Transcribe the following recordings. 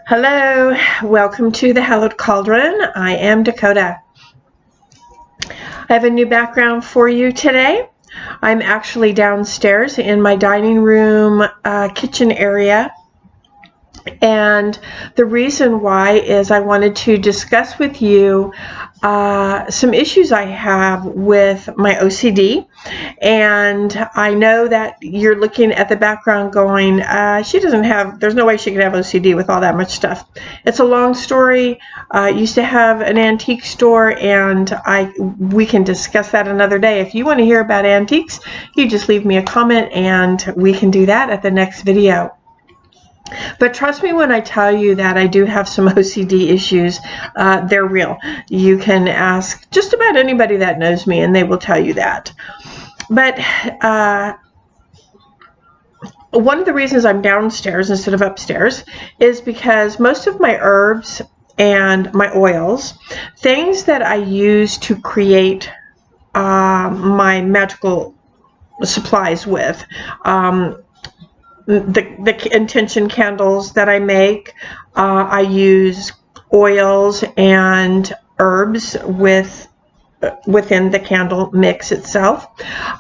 Hello, welcome to the Hallowed Cauldron. I am Dakota. I have a new background for you today. I'm actually downstairs in my dining room kitchen area. And the reason why is I wanted to discuss with you some issues I have with my OCD. And I know that you're looking at the background going, there's no way she could have OCD with all that much stuff. It's a long story. I used to have an antique store, and we can discuss that another day. If you want to hear about antiques, you just leave me a comment and we can do that at the next video. But trust me when I tell you that I do have some OCD issues. They're real. You can ask just about anybody that knows me and they will tell you that. But one of the reasons I'm downstairs instead of upstairs is because most of my herbs and my oils, things that I use to create my magical supplies with, the intention candles that I make, I use oils and herbs within the candle mix itself.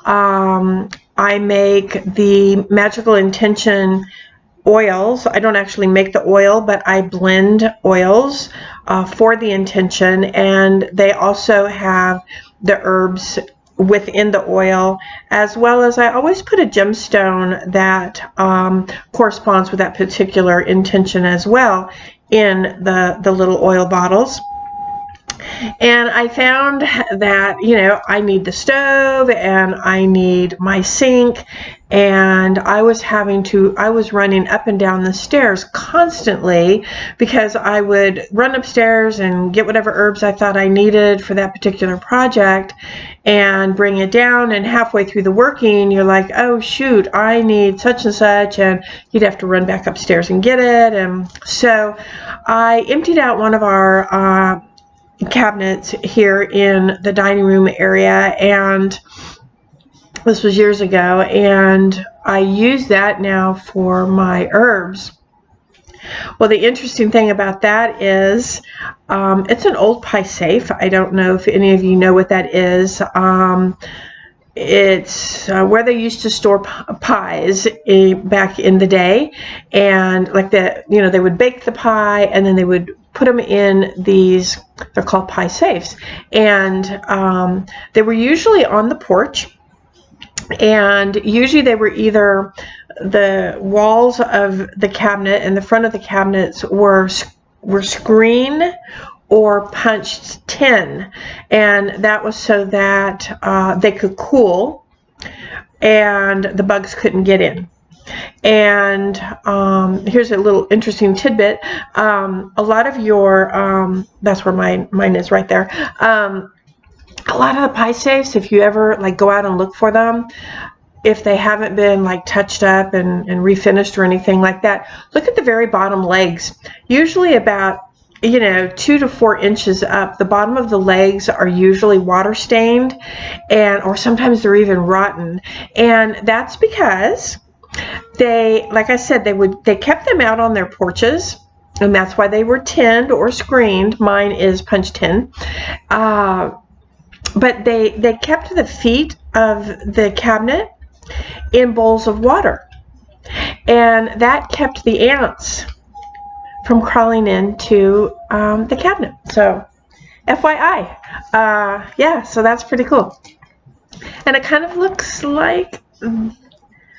I make the magical intention oils. I don't actually make the oil, but I blend oils for the intention, and they also have the herbs within the oil, as well as I always put a gemstone that corresponds with that particular intention as well in the little oil bottles. And I found that, I need the stove and I need my sink, and I was running up and down the stairs constantly because I would run upstairs and get whatever herbs I thought I needed for that particular project and bring it down, and halfway through the working you're like, oh shoot, I need such and such, and you'd have to run back upstairs and get it. And so I emptied out one of our cabinets here in the dining room area, and this was years ago, and I use that now for my herbs. Well, the interesting thing about that is it's an old pie safe. I don't know if any of you know what that is. It's where they used to store pies back in the day, and like they would bake the pie and then they would put them in these, they're called pie safes, and they were usually on the porch, and usually they were either the walls of the cabinet and the front of the cabinets were screened or punched tin, and that was so that they could cool and the bugs couldn't get in. And here's a little interesting tidbit. A lot of your that's where mine is right there. A lot of the pie safes, if you ever go out and look for them, if they haven't been touched up and refinished or anything like that, look at the very bottom legs. Usually about 2 to 4 inches up, the bottom of the legs are usually water stained, or sometimes they're even rotten. And that's because like I said, they kept them out on their porches, and that's why they were tinned or screened. Mine is punch tin. But they kept the feet of the cabinet in bowls of water, and that kept the ants from crawling into the cabinet. So FYI, yeah, so that's pretty cool. And it kind of looks like,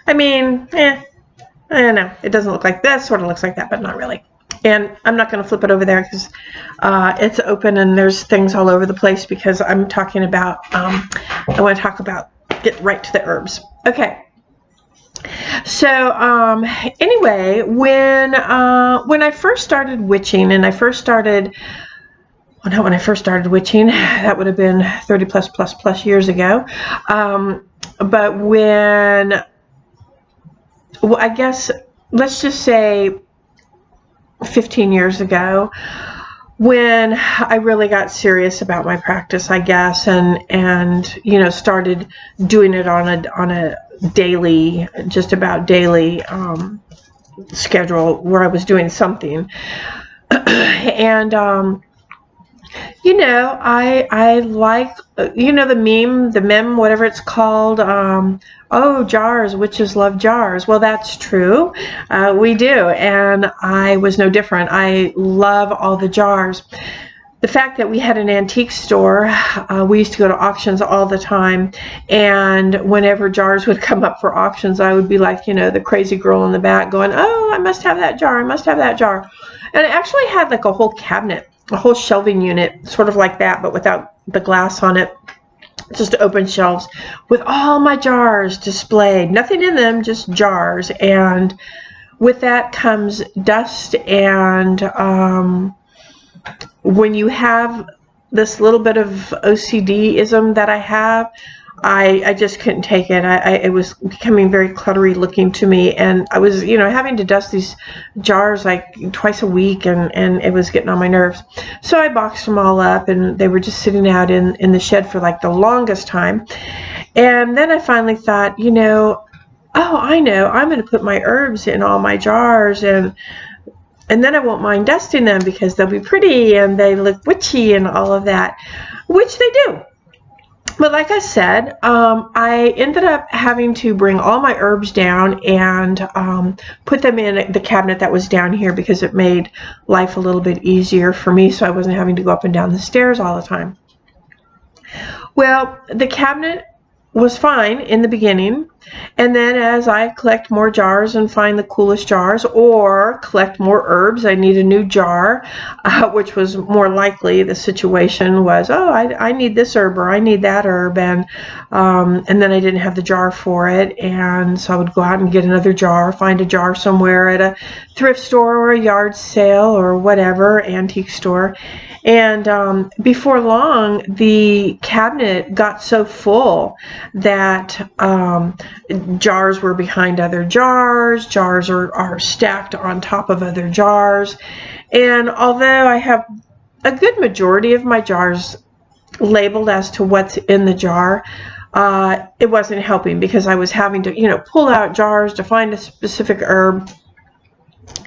I don't know, it doesn't look like this, sort of looks like that, but not really. And I'm not going to flip it over there because it's open and there's things all over the place, because I'm talking about, I want to talk about, get right to the herbs. Okay. So anyway, when I first started witching, and I first started, well, not when I first started witching, that would have been 30 plus years ago. But when, well, I guess, let's just say 15 years ago, when I really got serious about my practice, I guess, and started doing it on a daily, just about daily schedule where I was doing something. And you know, I like, you know, the meme, whatever it's called. Oh, jars, witches love jars. Well, that's true. We do, and I was no different. I love all the jars. The fact that we had an antique store, we used to go to auctions all the time, and whenever jars would come up for auctions, I would be like, you know, the crazy girl in the back going, oh, I must have that jar, I must have that jar. And I actually had like a whole cabinet, a whole shelving unit, sort of like that, but without the glass on it, just open shelves with all my jars displayed, nothing in them, just jars. And with that comes dust, and when you have this little bit of OCD-ism that I have, I just couldn't take it. It was becoming very cluttery looking to me, and I was, you know, having to dust these jars like twice a week, and it was getting on my nerves. So I boxed them all up, and they were just sitting out in the shed for like the longest time. And then I finally thought, you know, oh, I know, I'm going to put my herbs in all my jars, and then I won't mind dusting them because they'll be pretty and they look witchy and all of that, which they do. But like I said, I ended up having to bring all my herbs down and put them in the cabinet that was down here because it made life a little bit easier for me, so I wasn't having to go up and down the stairs all the time. Well, the cabinet was fine in the beginning, and then as I collect more jars and find the coolest jars, or collect more herbs, I need a new jar, which was more likely the situation was, oh, I need this herb or I need that herb, and then I didn't have the jar for it, and so I would go out and get another jar, find a jar somewhere at a thrift store or a yard sale or whatever, antique store. And before long, the cabinet got so full that jars were behind other jars. Jars are stacked on top of other jars. And although I have a good majority of my jars labeled as to what's in the jar, it wasn't helping because I was having to, you know, pull out jars to find a specific herb.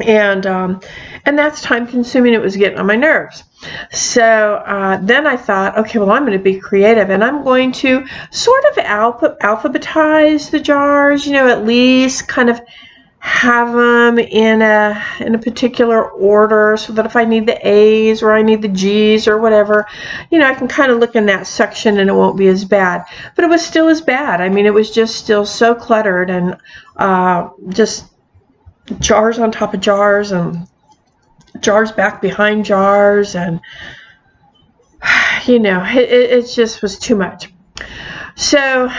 And that's time consuming. It was getting on my nerves. So then I thought, okay, well, I'm going to be creative, and I'm going to sort of alphabetize the jars, you know, at least kind of have them in a particular order, so that if I need the A's or I need the G's or whatever, you know, I can kind of look in that section and it won't be as bad. But it was still as bad. I mean, it was just still so cluttered, and just jars on top of jars and jars back behind jars, and you know, it just was too much. So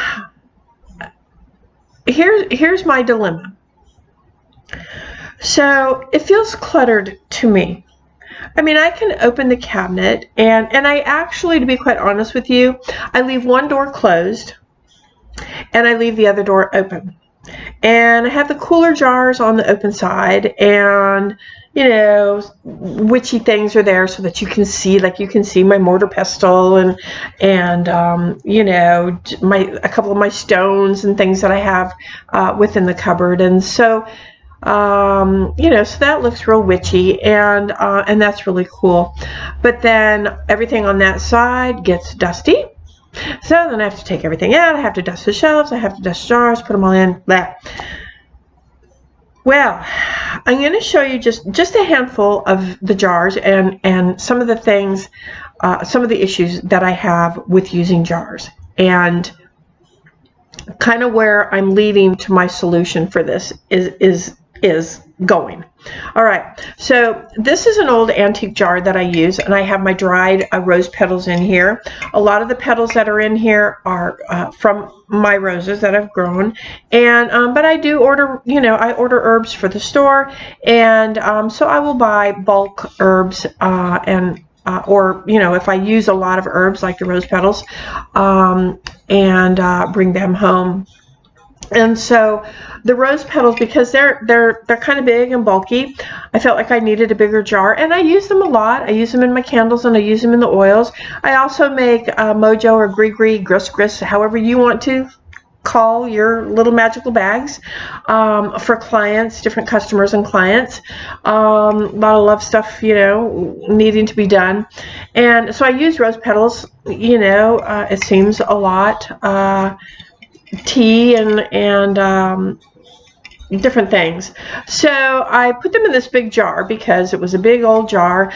here's my dilemma. So it feels cluttered to me. I mean, I can open the cabinet, and I actually, to be quite honest with you, I leave one door closed and I leave the other door open. And I have the cooler jars on the open side, and you know, witchy things are there so that you can see, like you can see my mortar pestle and you know, a couple of my stones and things that I have within the cupboard. And so you know, so that looks real witchy, and that's really cool. But then everything on that side gets dusty. So then I have to take everything out. I have to dust the shelves. I have to dust jars, put them all in. Blah. Well, I'm going to show you just a handful of the jars and some of the things, some of the issues that I have with using jars, and kind of where I'm leading to my solution for this is going. All right, so this is an old antique jar that I use, and I have my dried rose petals in here. A lot of the petals that are in here are from my roses that I've grown, and but I do order, you know, I order herbs for the store, and so I will buy bulk herbs or, you know, if I use a lot of herbs like the rose petals, and bring them home. And so the rose petals, because they're kind of big and bulky, I felt like I needed a bigger jar, and I use them a lot. I use them in my candles, and I use them in the oils. I also make mojo or gris, however you want to call your little magical bags for clients, different customers and clients. A lot of love stuff, you know, needing to be done. And so I use rose petals, you know, it seems a lot, tea and different things. So I put them in this big jar because it was a big old jar.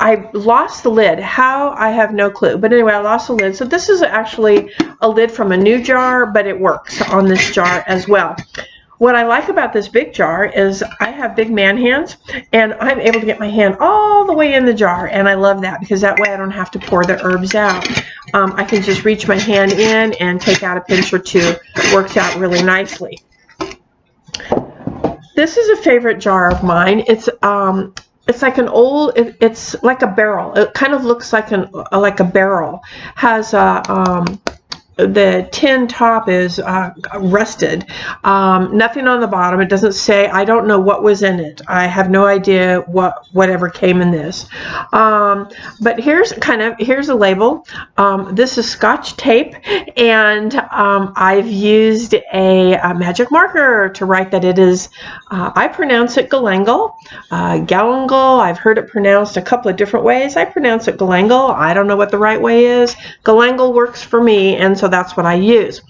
I lost the lid. How? I have no clue. But anyway, I lost the lid. So this is actually a lid from a new jar, but it works on this jar as well. What I like about this big jar is I have big man hands, and I'm able to get my hand all the way in the jar, and I love that because that way I don't have to pour the herbs out. I can just reach my hand in and take out a pinch or two. It works out really nicely. This is a favorite jar of mine. It's like an old, it's like a barrel. It kind of looks like a barrel. Has the tin top is rusted. Nothing on the bottom. It doesn't say. I don't know what was in it. I have no idea whatever came in this. But here's a label. This is Scotch tape, and I've used a magic marker to write that it is. I pronounce it galangal, galangal. I've heard it pronounced a couple of different ways. I pronounce it galangal. I don't know what the right way is. Galangal works for me, and so that's what I use.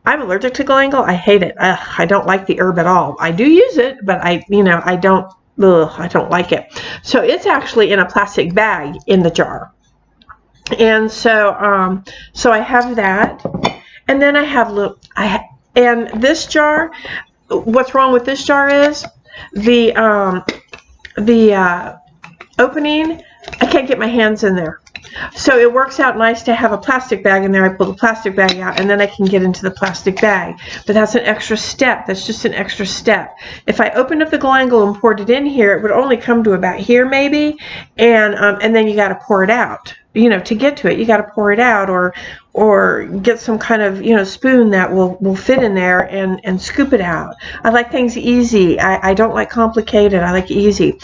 I'm allergic to galangal. I hate it. I don't like the herb at all. I do use it, but I don't like it. So it's actually in a plastic bag in the jar. And so so I have that, and then I have and this jar. What's wrong with this jar is the opening. I can't get my hands in there. So it works out nice to have a plastic bag in there. I pull the plastic bag out, and then I can get into the plastic bag. But that's an extra step. That's just an extra step. If I opened up the galangal and poured it in here, it would only come to about here maybe, and then you got to pour it out. You know, to get to it, you got to pour it out, or get some kind of spoon that will fit in there and scoop it out. I like things easy. I don't like complicated. I like easy.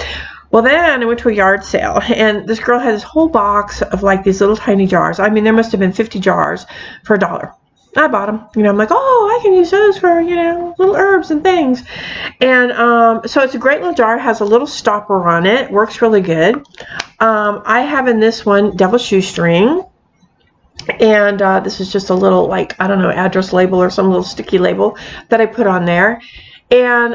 Well, then I went to a yard sale, and this girl had this whole box of like these little tiny jars. I mean, there must have been 50 jars for $1. I bought them. I'm like, oh, I can use those for, little herbs and things. And so it's a great little jar. It has a little stopper on it. Works really good. I have in this one devil's shoestring. And this is just a little, like, I don't know, address label or some little sticky label that I put on there. And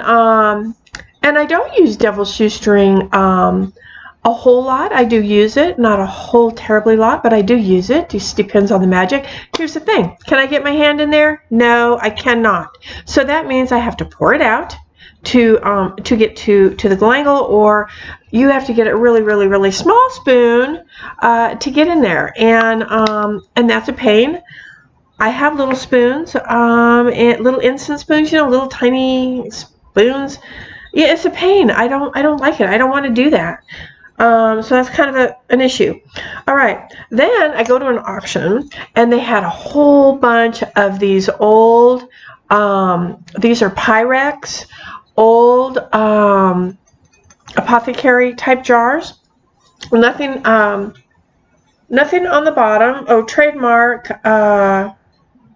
I don't use devil's shoestring a whole lot. I do use it, not a whole terribly lot, but I do use it. Just depends on the magic. Here's the thing. Can I get my hand in there? No, I cannot. So that means I have to pour it out to get to the galangal, or you have to get a really, really, really small spoon to get in there, and that's a pain. I have little spoons, and little instant spoons, little tiny spoons. Yeah, it's a pain. I don't like it. I don't want to do that. So that's kind of an issue. All right. Then I go to an auction, and they had a whole bunch of these old, these are Pyrex, old apothecary type jars. Nothing nothing on the bottom. Oh, trademark,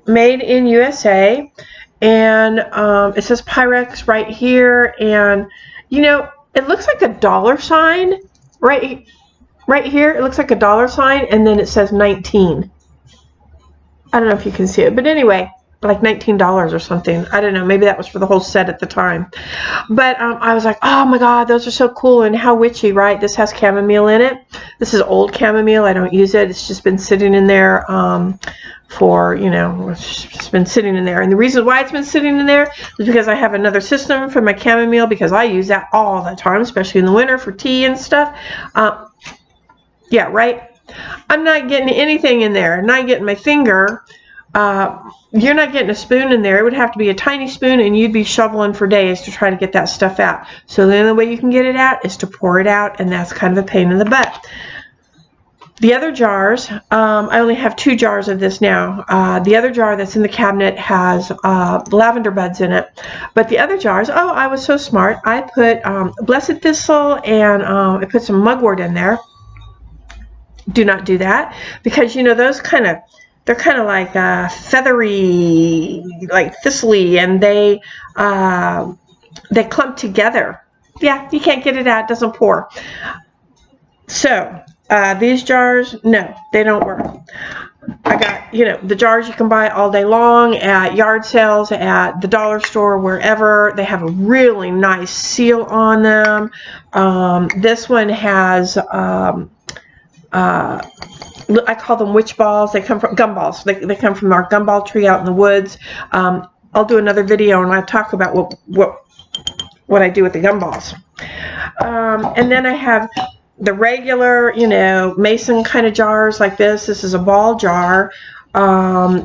made in USA. And it says Pyrex right here, and it looks like a dollar sign right here. It looks like a dollar sign, and then it says 19. I don't know if you can see it, but anyway, like $19 or something. I don't know. Maybe that was for the whole set at the time. But I was like, oh my God, those are so cool, and how witchy, right? This has chamomile in it. This is old chamomile. I don't use it. It's just been sitting in there for, it's just been sitting in there. And the reason why it's been sitting in there is because I have another system for my chamomile, because I use that all the time, especially in the winter for tea and stuff. Yeah, right? I'm not getting anything in there. I'm not getting my finger. You're not getting a spoon in there. It would have to be a tiny spoon, and you'd be shoveling for days to try to get that stuff out. So the only way you can get it out is to pour it out, and that's kind of a pain in the butt. The other jars, I only have 2 jars of this now. The other jar that's in the cabinet has lavender buds in it. But the other jars, oh, I was so smart. I put blessed thistle, and I put some mugwort in there. Do not do that, because those they're kind of like feathery, like thistly, and they clump together. Yeah, you can't get it out, it doesn't pour. So these jars, no, they don't work. I got, you know, the jars you can buy all day long at yard sales, at the dollar store, wherever. They have a really nice seal on them. This one has, I call them witch balls. They come from gumballs. They come from our gumball tree out in the woods. I'll do another video and I'll talk about what I do with the gumballs. And then I have the regular, you know, mason kind of jars like this. This is a ball jar.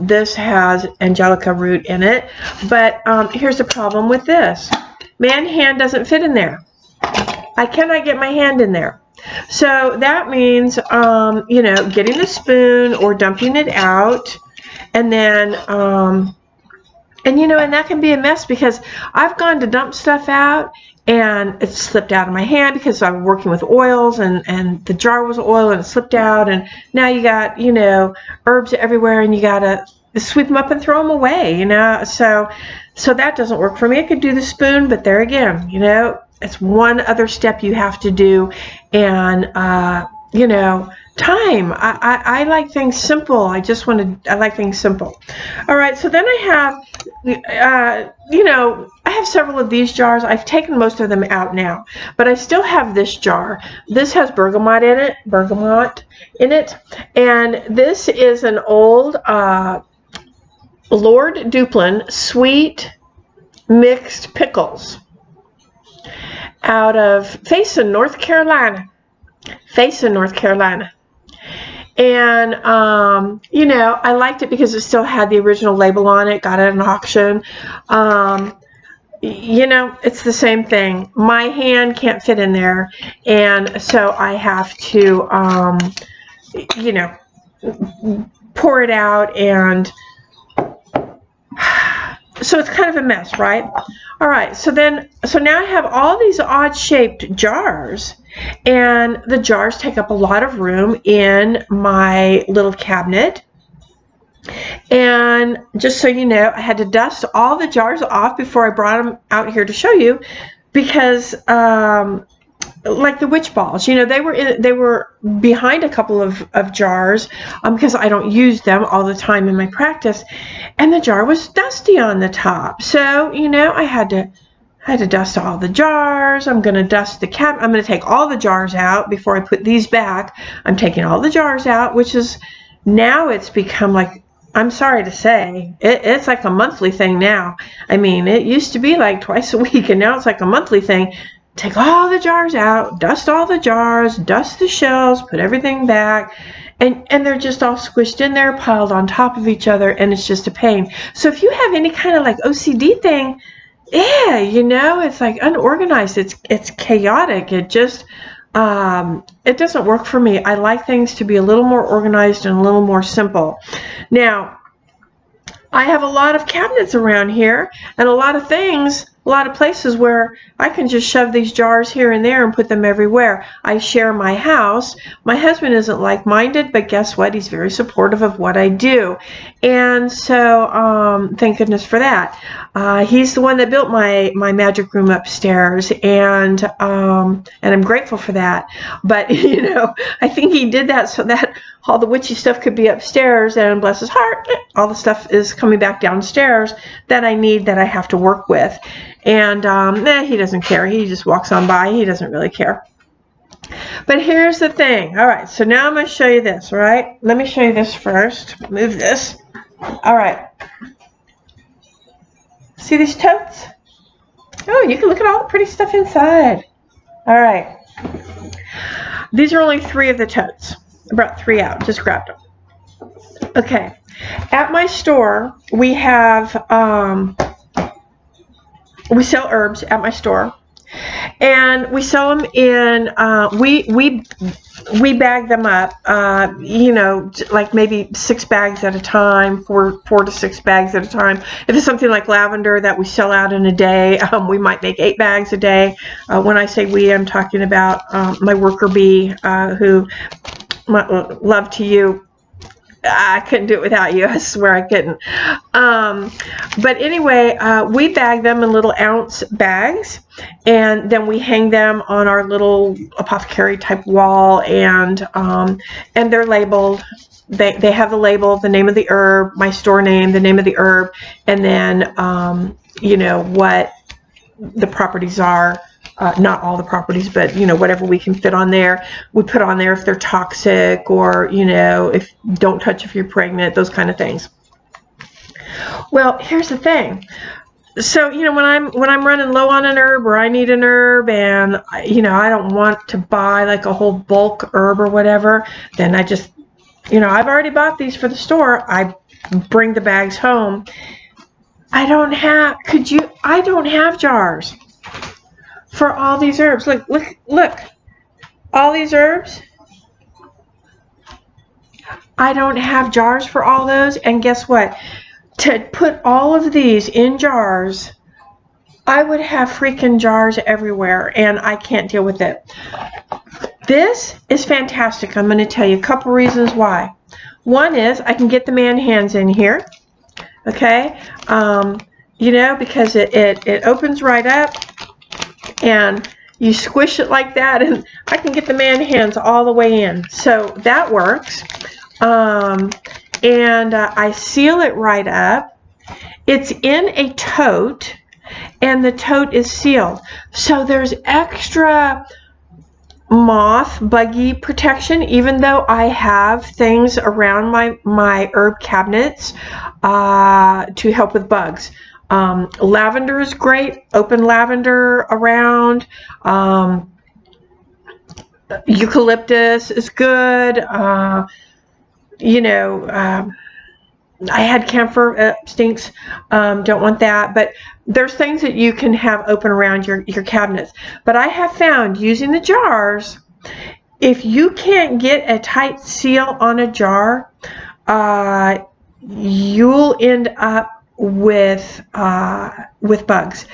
This has angelica root in it. But here's the problem with this. Man hand doesn't fit in there. I cannot get my hand in there. So that means, you know, getting the spoon or dumping it out. And then, and you know, and that can be a mess because I've gone to dump stuff out and it slipped out of my hand because I'm working with oils and the jar was oil and it slipped out, and now you got, you know, herbs everywhere and you gotta sweep them up and throw them away, you know. So that doesn't work for me. I could do the spoon, but there again, you know, it's one other step you have to do, and you know, time. I like things simple. I like things simple. All right, so then I have, you know, I have several of these jars. I've taken most of them out now, but I still have this jar. This has bergamot in it, and this is an old Lord Duplin sweet mixed pickles out of Faison, North Carolina. And, you know, I liked it because it still had the original label on it. Got it at an auction. You know, it's the same thing. My hand can't fit in there. And so I have to, you know, pour it out. And so it's kind of a mess, right? All right. So now I have all these odd shaped jars. And the jars take up a lot of room in my little cabinet. And just so you know, I had to dust all the jars off before I brought them out here to show you, because like the witch balls, you know, they were behind a couple of jars because I don't use them all the time in my practice, and the jar was dusty on the top. So, you know, I had to dust all the jars. I'm going to dust the cabinet. I'm going to take all the jars out before I put these back. I'm taking all the jars out, which is, now it's become like, I'm sorry to say, it's like a monthly thing now. I mean, it used to be like twice a week, and now it's like a monthly thing. Take all the jars out, dust all the jars, dust the shelves, put everything back. And they're just all squished in there, piled on top of each other, and it's just a pain. So if you have any kind of like OCD thing, yeah, you know, it's like unorganized. It's chaotic. It just, it doesn't work for me. I like things to be a little more organized and a little more simple. Now, I have a lot of cabinets around here and a lot of things, a lot of places where I can just shove these jars here and there and put them everywhere. I share my house. My husband isn't like-minded, but guess what? He's very supportive of what I do. And so, thank goodness for that. He's the one that built my magic room upstairs, and I'm grateful for that. But, you know, I think he did that so that all the witchy stuff could be upstairs, and bless his heart, all the stuff is coming back downstairs that I need, that I have to work with. And he doesn't care. He just walks on by. He doesn't really care. But here's the thing. All right, so now I'm going to show you this, all right? Let me show you this first. Move this. All right. See these totes? Oh, you can look at all the pretty stuff inside. All right. These are only 3 of the totes. I brought 3 out. Just grabbed them. Okay. At my store, we have... we sell herbs at my store, and we sell them in, we bag them up, you know, like maybe 6 bags at a time, 4 to 6 bags at a time. If it's something like lavender that we sell out in a day, we might make 8 bags a day. When I say we, I'm talking about my worker bee, who, love to you. I couldn't do it without you. I swear I couldn't. But anyway, we bag them in little ounce bags, and then we hang them on our little apothecary type wall, and they're labeled. They have the label, the name of the herb, my store name, the name of the herb, and then you know what the properties are. Not all the properties, but you know, whatever we can fit on there, we put on there if they're toxic, or you know, if don't touch if you're pregnant, those kind of things. Well, here's the thing. So you know, when I'm running low on an herb, or I need an herb, and you know, I don't want to buy like a whole bulk herb or whatever, then I just, you know, I've already bought these for the store. I bring the bags home. I don't have jars for all these herbs. Look. All these herbs. I don't have jars for all those. And guess what? To put all of these in jars, I would have freaking jars everywhere, and I can't deal with it. This is fantastic. I'm going to tell you a couple reasons why. One is I can get the man hands in here. Okay? You know, because it opens right up, and you squish it like that, and I can get the man hands all the way in. So that works. I seal it right up. It's in a tote, and the tote is sealed. So there's extra moth, buggy protection, even though I have things around my herb cabinets to help with bugs. Lavender is great. Open lavender around. Eucalyptus is good. You know, I had camphor, stinks. Don't want that. But there's things that you can have open around your cabinets. But I have found using the jars, if you can't get a tight seal on a jar, you'll end up with bugs.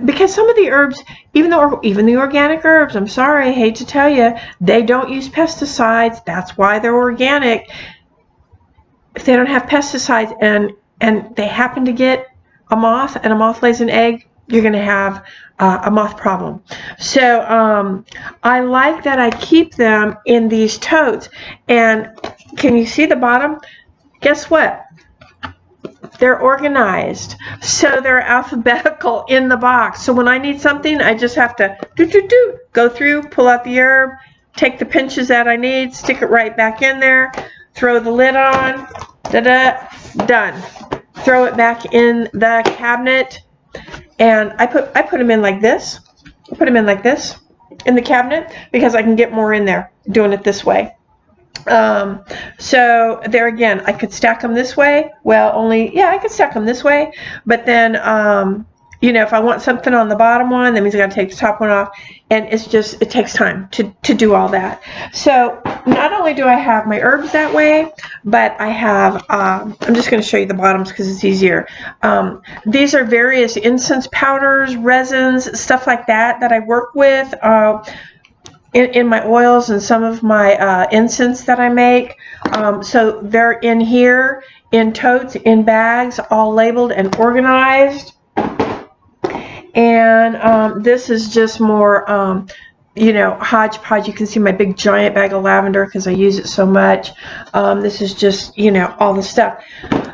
Because some of the herbs, even the organic herbs, I'm sorry, I hate to tell you, they don't use pesticides. That's why they're organic. If they don't have pesticides and they happen to get a moth, and a moth lays an egg, you're going to have a moth problem. So I like that I keep them in these totes. And can you see the bottom? Guess what? They're organized, so they're alphabetical in the box. So when I need something, I just have to go through, pull out the herb, take the pinches that I need, stick it right back in there, throw the lid on, done. Throw it back in the cabinet, and I put them in like this. I put them in like this in the cabinet because I can get more in there doing it this way. So there again, I could stack them this way. Well, I could stack them this way, but then, you know, if I want something on the bottom one, that means I got to take the top one off, and it takes time to do all that. So not only do I have my herbs that way, but I have, I'm just going to show you the bottoms because it's easier. These are various incense powders, resins, stuff like that I work with, in my oils and some of my incense that I make. So they're in here, in totes, in bags, all labeled and organized. And this is just more, you know, hodgepodge. You can see my big giant bag of lavender because I use it so much. This is just, you know, all the stuff.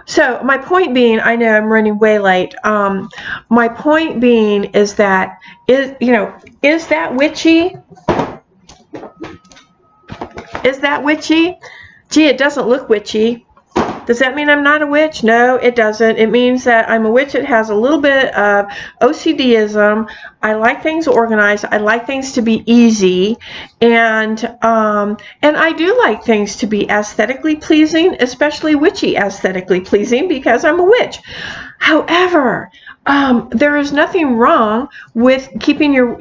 So my point being, I know I'm running way late. My point being is that, is that witchy? Is that witchy? Gee, it doesn't look witchy. Does that mean I'm not a witch? No, it doesn't. It means that I'm a witch that has a little bit of OCDism. I like things organized. I like things to be easy, and I do like things to be aesthetically pleasing, especially witchy aesthetically pleasing, because I'm a witch. However, there is nothing wrong with keeping your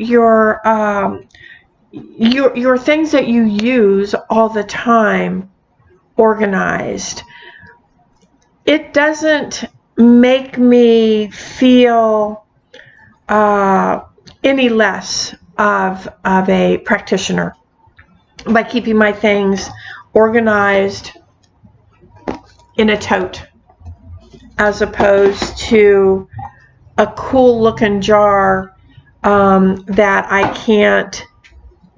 things that you use all the time organized. It doesn't make me feel any less of a practitioner by keeping my things organized in a tote as opposed to a cool looking jar that I can't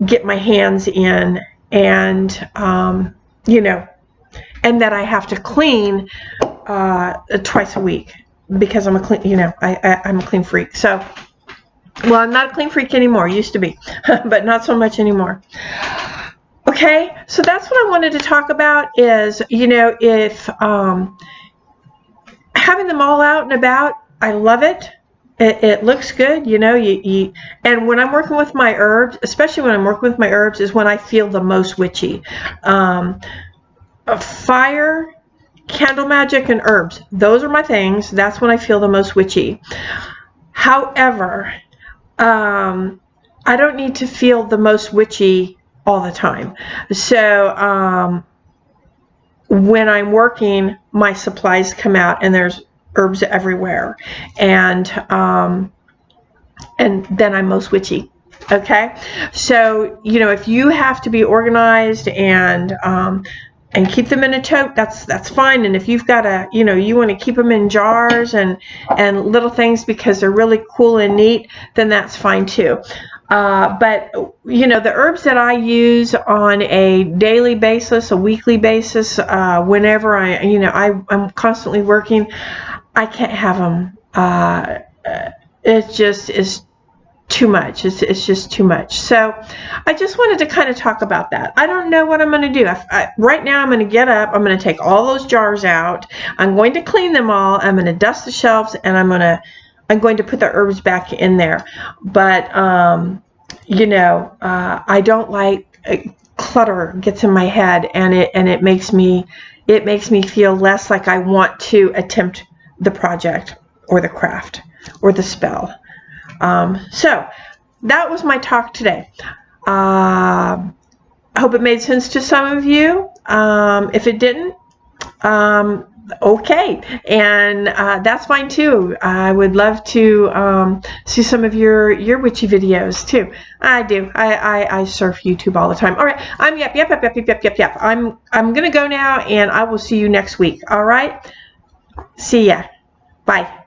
get my hands in, and you know, and that I have to clean twice a week because I'm a clean, you know, I'm a clean freak. So, well, I'm not a clean freak anymore. Used to be, but not so much anymore. Okay, so that's what I wanted to talk about is, you know, if having them all out and about, I love it. It looks good, you know, and when I'm working with my herbs, especially when I'm working with my herbs, is when I feel the most witchy. Fire, candle magic, and herbs, those are my things. That's when I feel the most witchy. However, I don't need to feel the most witchy all the time. So when I'm working, my supplies come out and there's herbs everywhere, and then I'm most witchy. Okay, so you know, if you have to be organized and keep them in a tote, that's fine. And if you've got a, you know, you want to keep them in jars and little things because they're really cool and neat, then that's fine too. But you know, the herbs that I use on a daily basis, a weekly basis, whenever I'm constantly working, I can't have them. It just is too much. It's just too much. So I just wanted to kind of talk about that. I don't know what I'm going to do. Right now I'm going to get up. I'm going to take all those jars out. I'm going to clean them all. I'm going to dust the shelves, and I'm going to put the herbs back in there. But you know, I don't like clutter gets in my head, and it makes me feel less like I want to attempt the project or the craft or the spell. So that was my talk today. I hope it made sense to some of you. If it didn't, okay, and that's fine too. I would love to see some of your witchy videos too. I do. I surf YouTube all the time. All right, I'm yep. I'm gonna go now, and I will see you next week. All right, see ya. Bye.